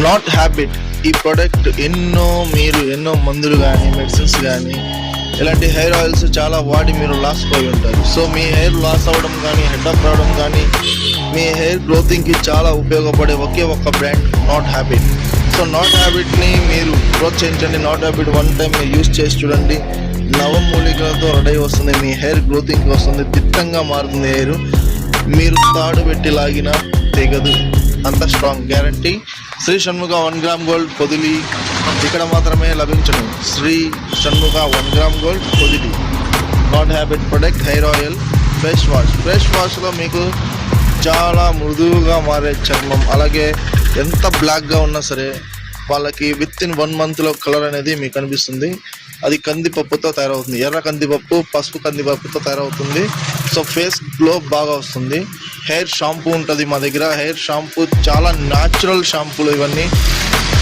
Not habit. ఈ product ఎన్నో మందులు కానీ మెడిసిన్స్ కానీ ఇలాంటి హెయిర్ ఆయిల్స్ చాలా వాడి మీరు లాస్ పోయి ఉంటారు. సో మీ హెయిర్ లాస్ అవ్వడం కానీ హెడ్ ఆఫ్ రావడం కానీ మీ హెయిర్ గ్రోతింగ్కి చాలా ఉపయోగపడే ఒకే ఒక్క brand Nat Habit. So Nat హ్యాబిట్ని మీరు ప్రోత్సహించండి. నాట్ హ్యాబిట్ వన్ టైం మీరు యూస్ చేసి చూడండి. నవమూలికలతో రెడీ వస్తుంది, మీ హెయిర్ గ్రోతింగ్కి వస్తుంది, దిట్టంగా మారుతుంది హెయిర్. మీరు తాడు పెట్టి లాగినా తెగదు, అంత strong guarantee. Shri Shanmukha 1 gram gold Podili ఇక్కడ మాత్రమే లభించను. Shri Shanmukha 1 gram gold Podili Nat Habit product hair oil face వాష్లో మీకు చాలా మృదువుగా మారే చర్మం, అలాగే ఎంత బ్లాక్గా ఉన్నా సరే వాళ్ళకి విత్ ఇన్ 1 మంత్లో కలర్ అనేది మీకు కనిపిస్తుంది. అది కందిపప్పుతో తయారవుతుంది, ఎర్ర కందిపప్పు పసుపు కందిపప్పుతో తయారవుతుంది. సో ఫేస్ గ్లో బాగా వస్తుంది. హెయిర్ షాంపూ ఉంటుంది మా దగ్గర. హెయిర్ షాంపూ చాలా న్యాచురల్ షాంపూలు ఇవన్నీ.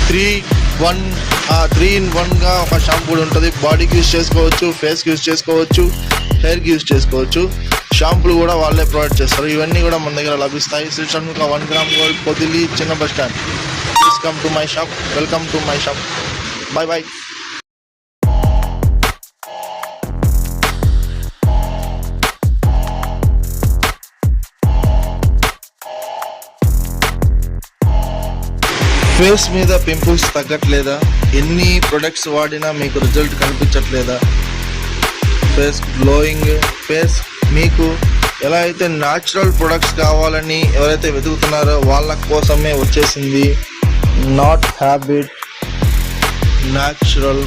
3-in-1గా ఒక షాంపూ ఉంటుంది. బాడీకి యూజ్ చేసుకోవచ్చు, ఫేస్కి యూజ్ చేసుకోవచ్చు, హెయిర్కి యూజ్ చేసుకోవచ్చు. షాంపూలు కూడా వాళ్ళే ప్రొవైడ్ చేస్తారు. ఇవన్నీ కూడా మన దగ్గర లభిస్తాయి. శ్రీ షణ్ముఖ 1 గ్రామ్ గోల్డ్ పొదిలి చిన్న bus stand. Please come to my shop. Welcome to my shop. Bye. Face మీద పింపుల్స్ తగ్గట్లేదా? ఎన్ని ప్రొడక్ట్స్ వాడినా మీకు రిజల్ట్ కనిపించట్లేదా? ఫేస్ గ్లోయింగ్, ఫేస్ మీకు ఎలా అయితే న్యాచురల్ ప్రొడక్ట్స్ కావాలని ఎవరైతే వెతుకుతున్నారో వాళ్ళ కోసమే వచ్చేసింది నాట్ హ్యాబిట్ న్యాచురల్